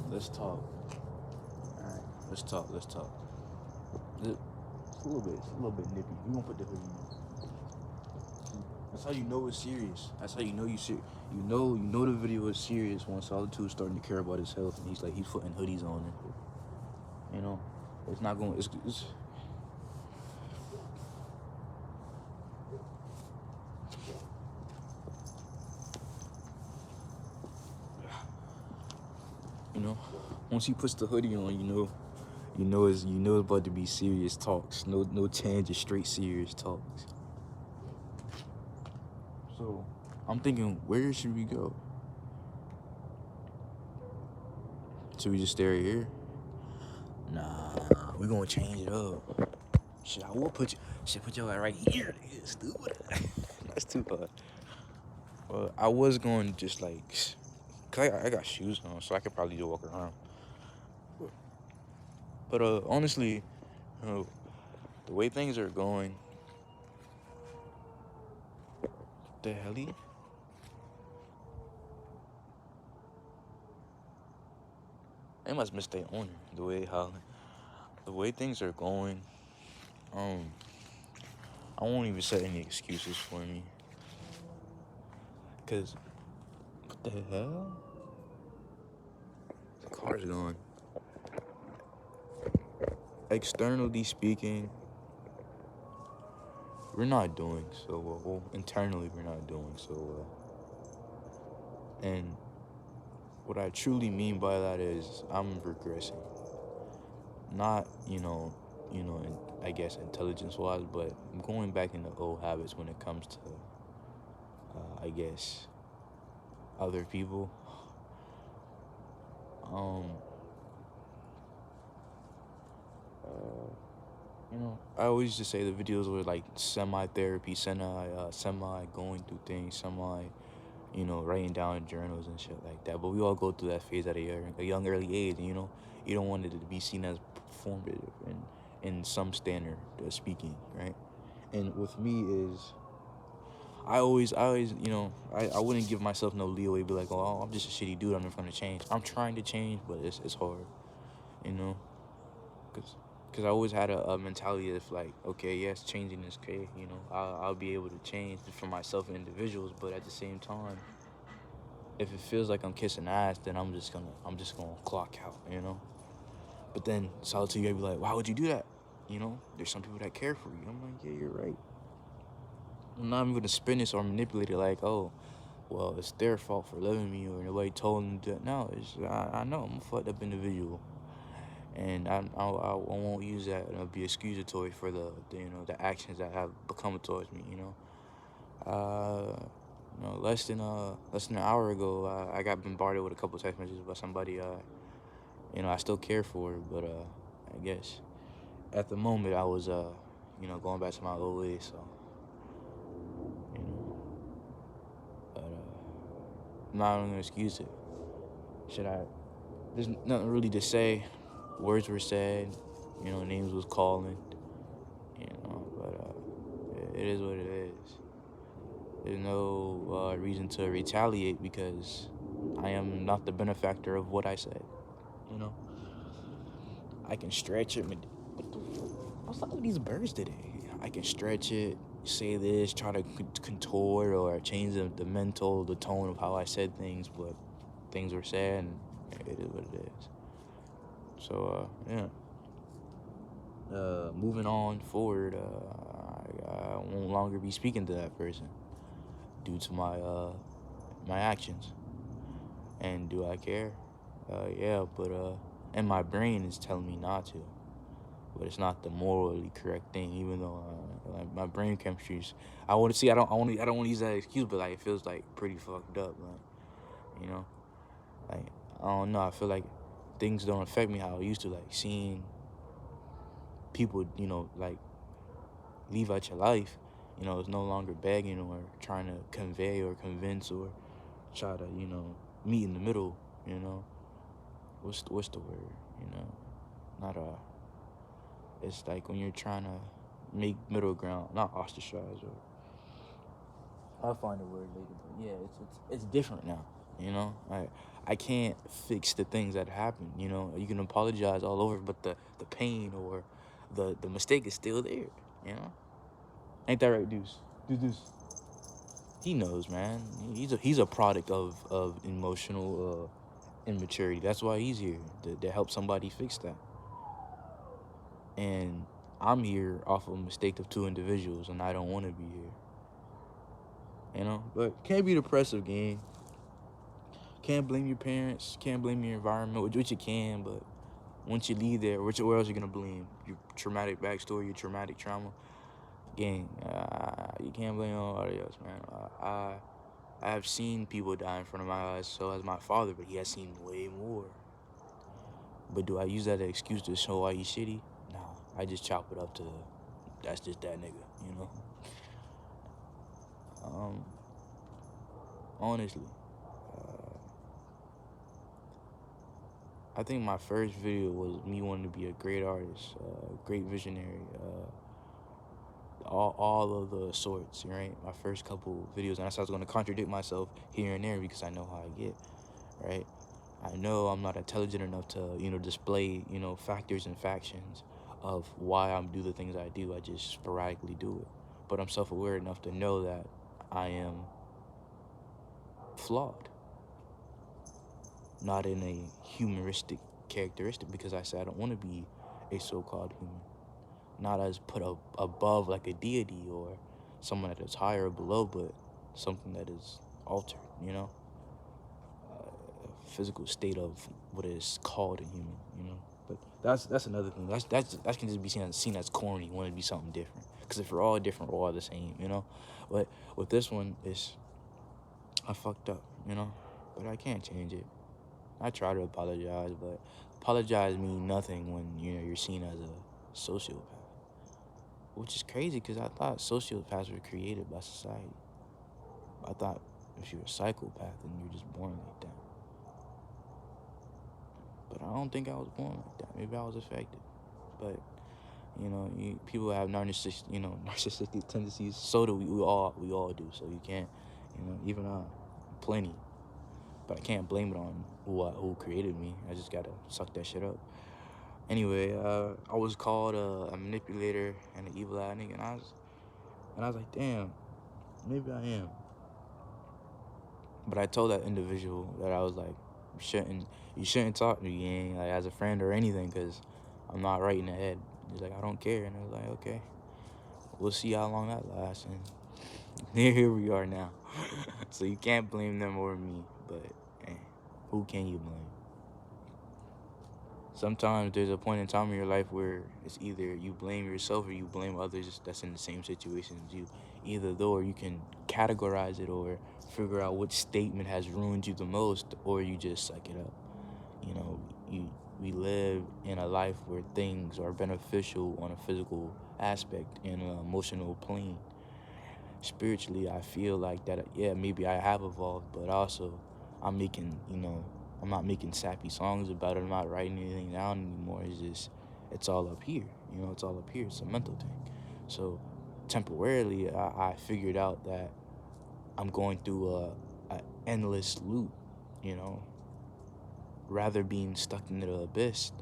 Let's talk. Alright, let's talk. It's a little bit nippy. You gonna put the hoodie on. That's how you know it's serious. That's how you know you know the video is serious when Solitude starting to care about his health, and he's putting hoodies on it. You know, it's not going. It's you know, once he puts the hoodie on, you know it's about to be serious talks. No tangent, straight serious talks. So I'm thinking, where should we go? Should we just stay right here? Nah, we gonna change it up. Shit, I will put your right here. Nigga, stupid. That's too hard. Well, I was going to just like, cause I got shoes on, so I could probably just walk around. But honestly, uh, the way things are going, the helly, they must miss their owner. The way things are going, I won't even set any excuses for me. Cause what the hell? The car's going. Externally speaking, we're not doing so well. Well, internally, we're not doing so well. And what I truly mean by that is I'm regressing. Not, I guess intelligence-wise, but I'm going back into old habits when it comes to, I guess, other people. I always just say the videos were like semi-therapy, semi going through things, writing down in journals and shit like that. But we all go through that phase at a young early age, and you don't want it to be seen as performative and in some standard speaking, right? And with me is I always, I wouldn't give myself no leeway, be like, oh, I'm just a shitty dude, I'm never gonna change. I'm trying to change, but it's hard, you know, because I always had a mentality of like, okay, yes, changing is okay, I'll be able to change for myself and individuals, but at the same time, if it feels like I'm kissing ass, then I'm just gonna clock out. But then Solitude, you be like, why would you do that? There's some people that care for you. I'm like, yeah, you're right. I'm not even gonna spin this or manipulate it like, oh, well, it's their fault for loving me or nobody told them that. No, I know I'm a fucked up individual, and I won't use that and be excusatory for the actions that have become towards me. Less than an hour ago, I got bombarded with a couple text messages by somebody I still care for, but I guess at the moment I was going back to my old ways, so but I'm not gonna excuse it. There's nothing really to say. Words were said, names was calling, but it is what it is. There's no reason to retaliate because I am not the benefactor of what I said. I can stretch it. What's up with these birds today? I can stretch it, say this, try to contort or change the tone of how I said things, but things were said, and it is what it is. So, yeah. Moving on forward, I won't longer be speaking to that person due to my actions. And do I care? Yeah, but and my brain is telling me not to. But it's not the morally correct thing, even though like my brain chemistry's. I want to see. I don't want to use that excuse, but like it feels like pretty fucked up. Like I don't know. I feel like things don't affect me how I used to. Like seeing people, like leave out your life. It's no longer begging or trying to convey or convince or try to, meet in the middle. What's the word? Not It's like when you're trying to make middle ground, not ostracize or. I'll find a word later, but yeah, it's different now. You know, I can't fix the things that happen. You know, you can apologize all over, but the pain or the mistake is still there. You know, ain't that right, Deuce? Deuce. He knows, man. He's a product of emotional immaturity. That's why he's here to help somebody fix that. And I'm here off of a mistake of two individuals, and I don't want to be here. You know, but can't be depressive, gang. Can't blame your parents. Can't blame your environment, which you can, but once you leave there, where else are you gonna blame? Your traumatic backstory, your traumatic trauma. Gang, you can't blame nobody else, man. I have seen people die in front of my eyes, so has my father, but he has seen way more. But do I use that as an excuse to show why he's shitty? Nah, I just chop it up to that's just that nigga, you know? Honestly, I think my first video was me wanting to be a great artist, great visionary, all of the sorts, right? My first couple videos, and I was going to contradict myself here and there because I know how I get, right? I know I'm not intelligent enough to, display, factors and factions of why I do the things I do. I just sporadically do it. But I'm self-aware enough to know that I am flawed, not in a humoristic characteristic, because I said I don't want to be a so-called human, not as put up above like a deity or someone that is higher or below, but something that is altered, a physical state of what is called a human, But that's another thing. That can just be seen as corny. Want to be something different, because if we're all different, we're all the same, But with this one, I fucked up, But I can't change it. I try to apologize, but apologize means nothing when you're seen as a sociopath. Which is crazy, because I thought sociopaths were created by society. I thought if you're a psychopath, then you're just born like that. But I don't think I was born like that. Maybe I was affected. But, people have narcissistic tendencies. So do we all do. So you can't, even I, plenty. But I can't blame it on who created me. I just gotta suck that shit up. Anyway, I was called a manipulator and an evil ass nigga, and I was like, damn, maybe I am. But I told that individual that I was like, you shouldn't talk to me, gang, like as a friend or anything, because I'm not right in the head. He's like, I don't care, and I was like, okay, we'll see how long that lasts, and here we are now. So you can't blame them or me, but who can you blame? Sometimes there's a point in time in your life where it's either you blame yourself or you blame others that's in the same situation as you. Either though, or you can categorize it or figure out which statement has ruined you the most, or you just suck it up. We live in a life where things are beneficial on a physical aspect and an emotional plane. Spiritually, I feel like that, yeah, maybe I have evolved, but also I'm not making sappy songs about it. I'm not writing anything down anymore. It's all up here. It's all up here. It's a mental thing. So temporarily, I figured out that I'm going through a endless loop, rather being stuck in the abyss.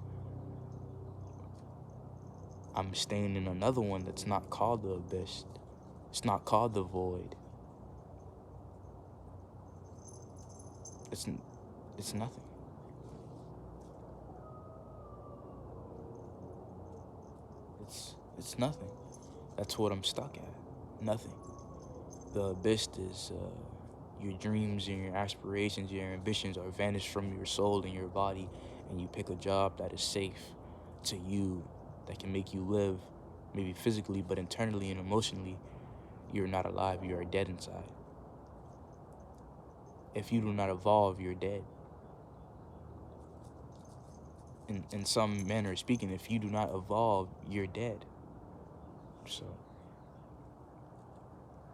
I'm staying in another one that's not called the abyss. It's not called the void. It's nothing. It's nothing. That's what I'm stuck at. Nothing. The abyss is your dreams and your aspirations, your ambitions are vanished from your soul and your body, and you pick a job that is safe to you, that can make you live, maybe physically, but internally and emotionally, you're not alive, you are dead inside. If you do not evolve, you're dead. In some manner of speaking, if you do not evolve, you're dead. So,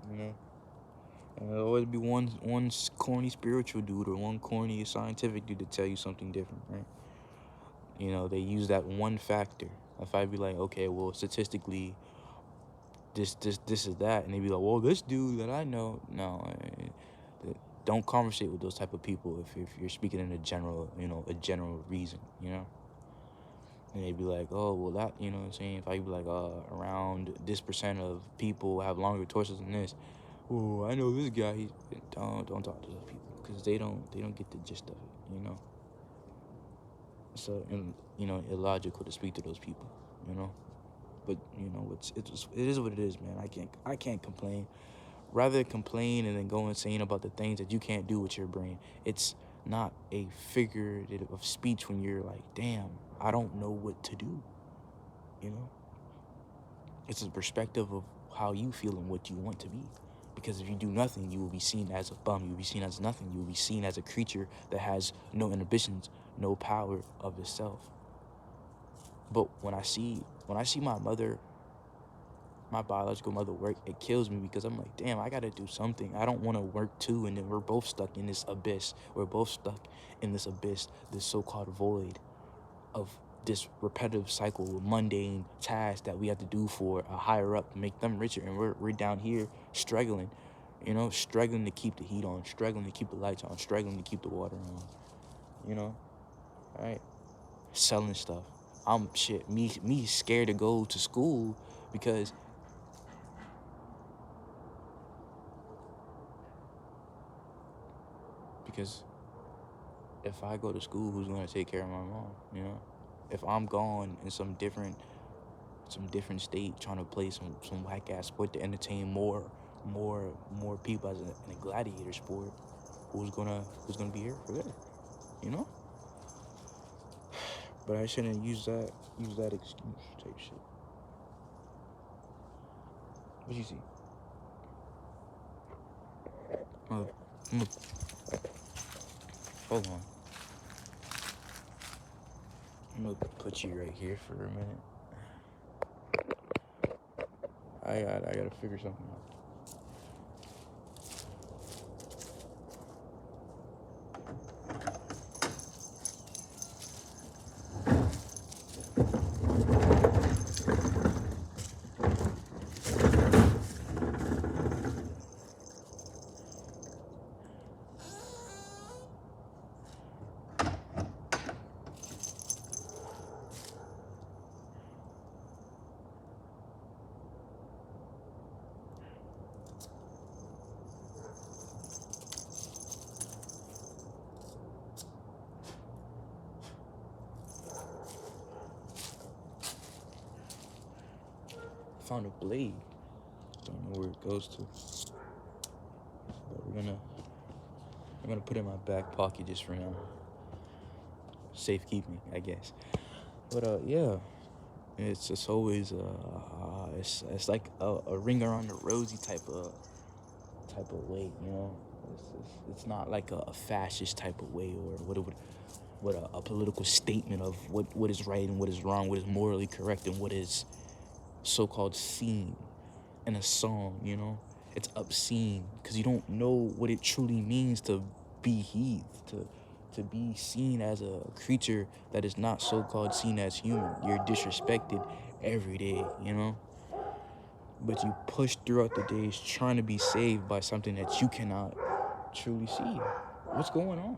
and there'll always be one corny spiritual dude or one corny scientific dude to tell you something different, right? They use that one factor. If I'd be like, okay, well, statistically, this is that, and they'd be like, well, this dude that I know, no, don't conversate with those type of people if you're speaking in a general, a general reason, And they'd be like, oh, well, that, you know what I'm saying? If I'd be like, around this percent of people have longer torsos than this. Oh, I know this guy. Don't talk to those people because they don't get the gist of it, So, and, illogical to speak to those people, But it is what it is, man. I can't complain. Rather complain and then go insane about the things that you can't do with your brain. It's not a figurative of speech when you're like, damn, I don't know what to do. It's a perspective of how you feel and what you want to be. Because if you do nothing, you will be seen as a bum. You will be seen as nothing. You will be seen as a creature that has no inhibitions, no power of itself. But when I see my mother, my biological mother work, it kills me because I'm like, damn, I gotta do something. I don't want to work too, and then we're both stuck in this abyss. We're both stuck in this abyss, this so-called void of this repetitive cycle with mundane tasks that we have to do for a higher up to make them richer, and we're down here struggling, struggling to keep the heat on, struggling to keep the lights on, struggling to keep the water on, right? Selling stuff. Me scared to go to school because if I go to school, who's gonna take care of my mom? If I'm gone in some different state trying to play some whack ass sport to entertain more people as in a gladiator sport, who's gonna be here for that? But I shouldn't use that excuse type shit. What you see? Hold on. I'm gonna put you right here for a minute. I gotta figure something out. Found a blade. Don't know where it goes to. But I'm gonna put it in my back pocket just for now. Safekeeping, I guess. But yeah, it's always it's like a ring around the rosy type of way, It's not like a fascist type of way or what a political statement of what is right and what is wrong, what is morally correct and what is so-called seen in a song, It's obscene because you don't know what it truly means to be heathed, to be seen as a creature that is not so-called seen as human. You're disrespected every day, But you push throughout the days trying to be saved by something that you cannot truly see. What's going on?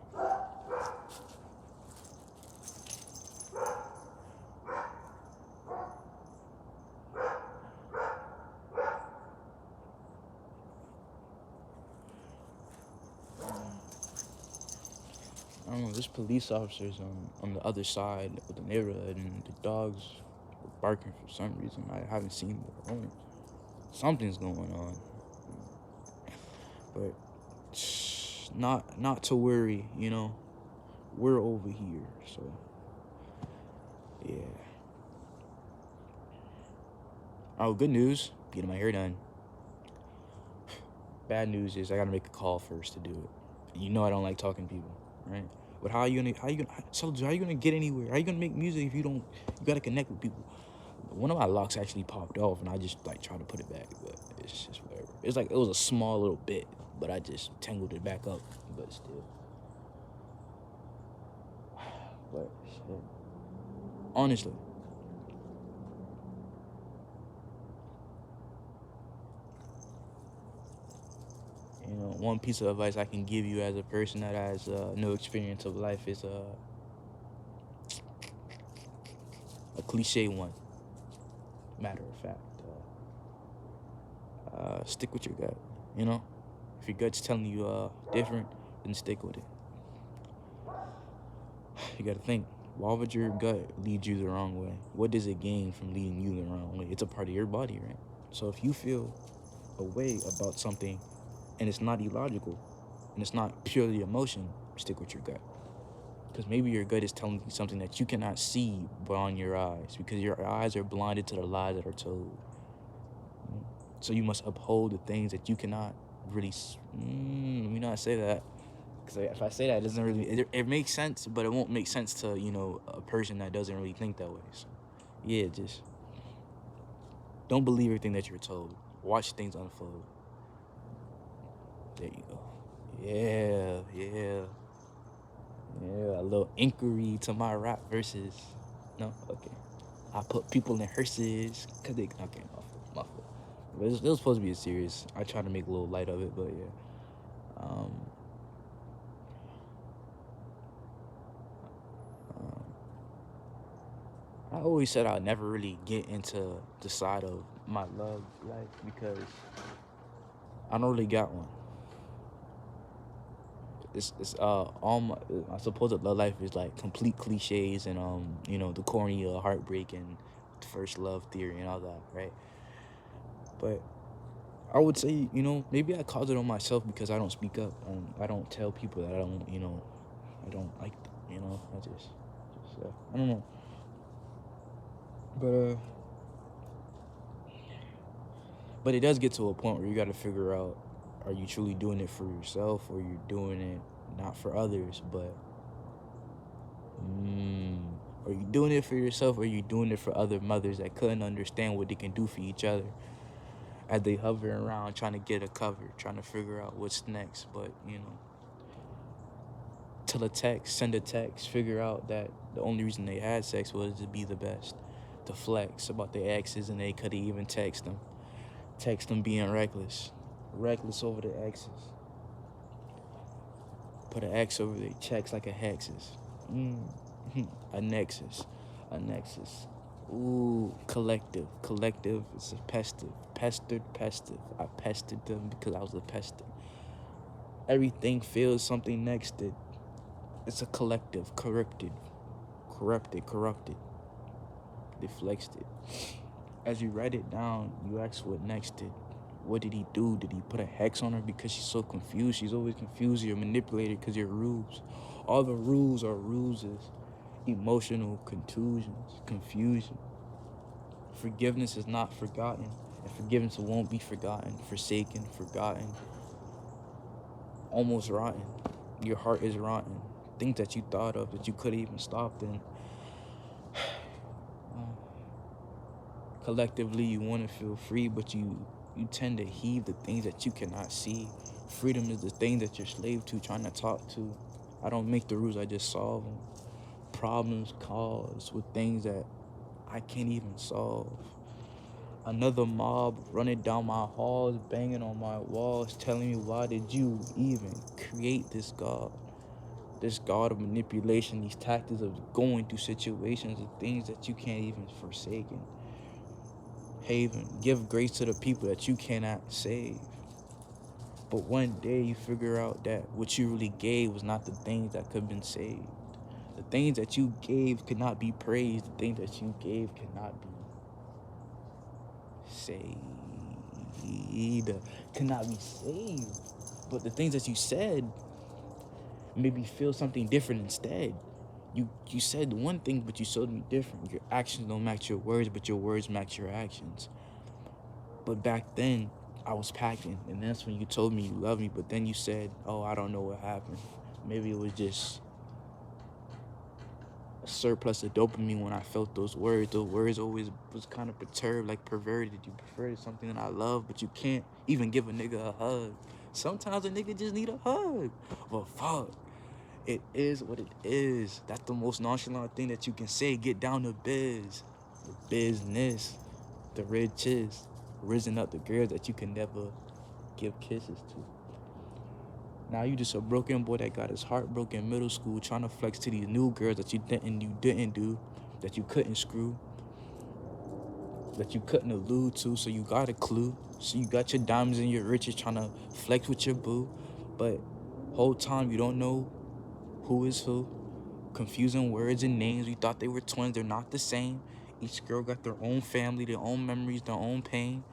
I don't know, there's police officers on the other side of the neighborhood, and the dogs were barking for some reason. I haven't seen them. Something's going on. But not to worry, We're over here, so yeah. Oh, good news. Getting my hair done. Bad news is I gotta make a call first to do it. And I don't like talking to people, right? But how you gonna get anywhere? How you gonna make music if you gotta connect with people? One of my locks actually popped off, and I just tried to put it back, but it's just whatever. It's like it was a small little bit, but I just tangled it back up. But still, but shit. Honestly, one piece of advice I can give you as a person that has no experience of life is a cliche one. Matter of fact, stick with your gut. If your gut's telling you different, then stick with it. You gotta think. Why would your gut lead you the wrong way? What does it gain from leading you the wrong way? It's a part of your body, right? So if you feel a way about something and it's not illogical and it's not purely emotion, stick with your gut. Because maybe your gut is telling you something that you cannot see beyond your eyes, because your eyes are blinded to the lies that are told. So you must uphold the things that you cannot really. Let me not say that. Because if I say that, it doesn't really. It makes sense, but it won't make sense to a person that doesn't really think that way. So yeah, just don't believe everything that you're told. Watch things unfold. There you go. Yeah. A little inquiry to my rap verses. No, okay. I put people in hearses because they okay. My fault. But it was supposed to be a serious. I tried to make a little light of it, but yeah. I always said I'd never really get into the side of my love life because I don't really got one. It's all my I suppose that love life is like complete cliches and the corny heartbreak and first love theory and all that, right? But I would say, maybe I caused it on myself because I don't speak up. I don't tell people that I don't like, I just I don't know. But it does get to a point where you got to figure out, are you truly doing it for yourself or you're doing it not for others, but are you doing it for yourself or are you doing it for other mothers that couldn't understand what they can do for each other as they hover around trying to get a cover, trying to figure out what's next, but send a text, figure out that the only reason they had sex was to be the best, to flex about their exes, and they couldn't even text them being reckless over their exes, put an X over their checks like a hexes, a nexus. Ooh, collective is a pestive, I pestered them because I was a pester. Everything feels something nexted. It's a collective, corrupted, deflexed. As you write it down, you ask what nexted. What did he do? Did he put a hex on her because she's so confused? She's always confused. You're manipulated because you're rules. All the rules are ruses. Emotional contusions, confusion. Forgiveness is not forgotten, and forgiveness won't be forgotten. Forsaken, forgotten, almost rotten. Your heart is rotten. Things that you thought of that you couldn't even stop then. Collectively, you want to feel free, but you tend to heave the things that you cannot see. Freedom is the thing that you're slave to, trying to talk to. I don't make the rules, I just solve them. Problems caused with things that I can't even solve. Another mob running down my halls, banging on my walls, telling me, why did you even create this God? This God of manipulation, these tactics of going through situations, the things that you can't even forsake. Haven, give grace to the people that you cannot save. But one day you figure out that what you really gave was not the things that could have been saved. The things that you gave could not be praised. The things that you gave cannot be saved. Cannot be saved. But the things that you said made me feel something different instead. You said one thing, but you showed me different. Your actions don't match your words, but your words match your actions. But back then, I was packing, and that's when you told me you love me, but then you said, oh, I don't know what happened. Maybe it was just a surplus of dopamine when I felt those words. Those words always was kind of perturbed, like perverted. You preferred something that I love, but you can't even give a nigga a hug. Sometimes a nigga just need a hug. Well, fuck. It is what it is. That's the most nonchalant thing that you can say. Get down to biz. The business. The riches. Risen up the girls that you can never give kisses to. Now you just a broken boy that got his heart broken in middle school, trying to flex to these new girls that you didn't do, that you couldn't screw, that you couldn't allude to, so you got a clue. So you got your diamonds and your riches trying to flex with your boo, but whole time you don't know who is who. Confusing words and names. We thought they were twins, they're not the same. Each girl got their own family, their own memories, their own pain.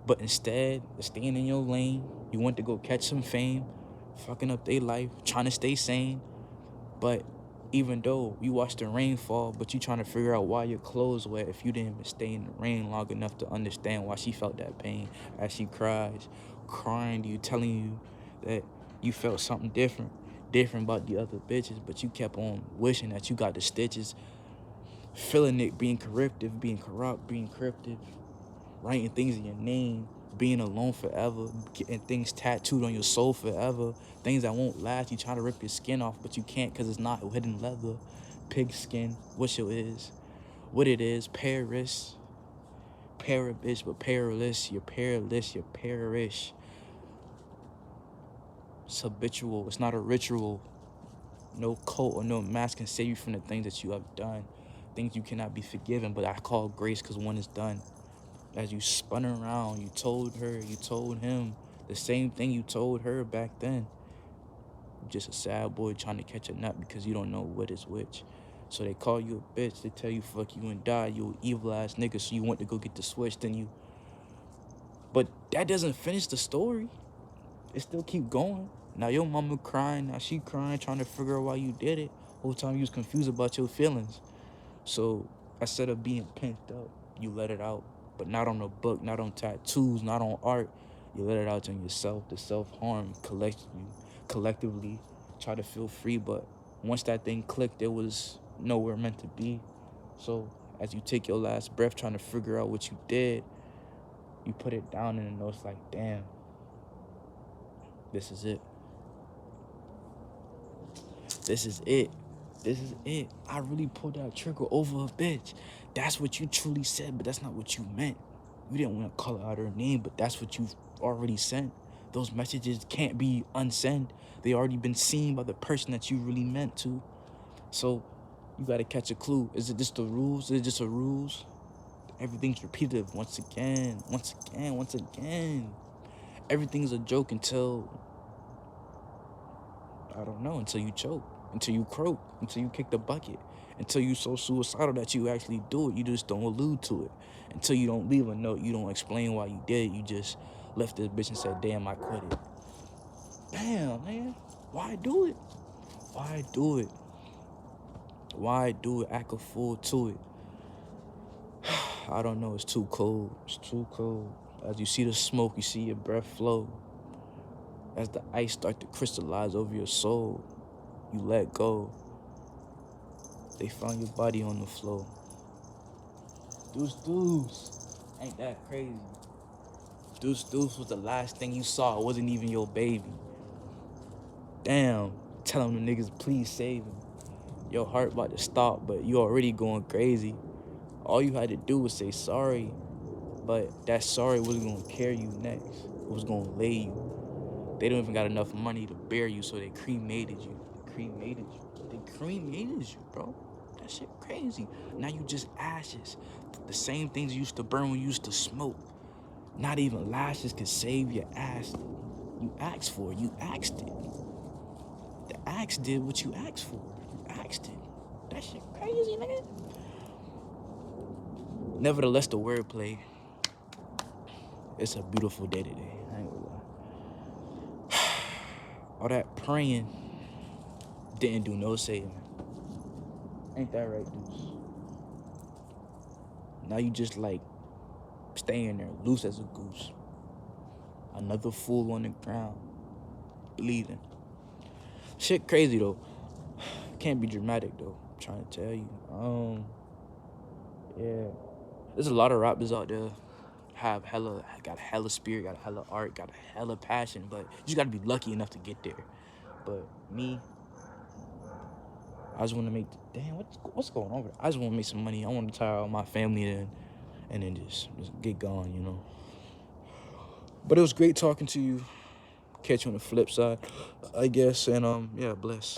But instead of staying in your lane, you went to go catch some fame, fucking up their life, trying to stay sane. But even though you watched the rain fall, but you trying to figure out why your clothes wet if you didn't even stay in the rain long enough to understand why she felt that pain as she cries, crying to you, telling you that you felt something different about the other bitches, but you kept on wishing that you got the stitches, feeling it, being corruptive, being corrupt, being cryptic, writing things in your name, being alone forever, getting things tattooed on your soul forever, things that won't last. You try to rip your skin off, but you can't because it's not hidden leather. Pig skin, what it is, Paris, bitch, but perilous, you're perilous, you're perish. It's habitual, it's not a ritual. No coat or no mask can save you from the things that you have done. Things you cannot be forgiven, but I call grace because one is done. As you spun around, you told her, you told him the same thing you told her back then. You're just a sad boy trying to catch a nut because you don't know what is which. So they call you a bitch, they tell you fuck you and die, you an evil ass nigga, so you went to go get the switch, then you... But that doesn't finish the story. It still keep going. Now your mama crying, now she crying, trying to figure out why you did it. Whole time you was confused about your feelings. So instead of being pent up, you let it out. But not on a book, not on tattoos, not on art. You let it out on yourself. The self-harm collectively try to feel free. But once that thing clicked, it was nowhere meant to be. So as you take your last breath trying to figure out what you did, you put it down in the notes like, damn, this is it. This is it. This is it. I really pulled that trigger over a bitch. That's what you truly said, but that's not what you meant. You didn't want to call out her name, but that's what you've already sent. Those messages can't be unsent. They already been seen by the person that you really meant to. So you got to catch a clue. Is it just the rules? Is it just a ruse? Everything's repetitive once again. Everything's a joke until, I don't know, until you choke, until you croak, until you kick the bucket, until you so suicidal that you actually do it. You just don't allude to it. Until you don't leave a note, you don't explain why you did it. You just left this bitch and said, damn, I quit it. Damn, man. Why do it? Why do it? Why do it? Act a fool to it. I don't know. It's too cold. It's too cold. As you see the smoke, you see your breath flow. As the ice start to crystallize over your soul, you let go. They found your body on the floor. Deuce. Ain't that crazy? Deuce was the last thing you saw. It wasn't even your baby. Damn. Tell them the niggas, please save him. Your heart about to stop, but you already going crazy. All you had to do was say sorry, but that sorry wasn't gonna carry you next. It was gonna lay you. They don't even got enough money to bury you, so they cremated you. They cremated you, bro. That shit crazy. Now you just ashes. The same things you used to burn when you used to smoke. Not even lashes could save your ass. You asked for it. You asked it. The axe did what you asked for. You asked it. That shit crazy, nigga. Nevertheless, the wordplay. It's a beautiful day today. I ain't gonna lie. All that praying didn't do no saving. Ain't that right, dudes? Now you just like staying there, loose as a goose. Another fool on the ground, bleeding. Shit crazy though. Can't be dramatic though. I'm trying to tell you. Yeah. There's a lot of rappers out there got hella spirit, got hella art, got hella passion, but you just gotta be lucky enough to get there. But me, I just want to make, damn, what's going on? I just want to make some money. I want to retire all my family and then just get gone, you know. But it was great talking to you. catch you on the flip side, I guess. And yeah, bless.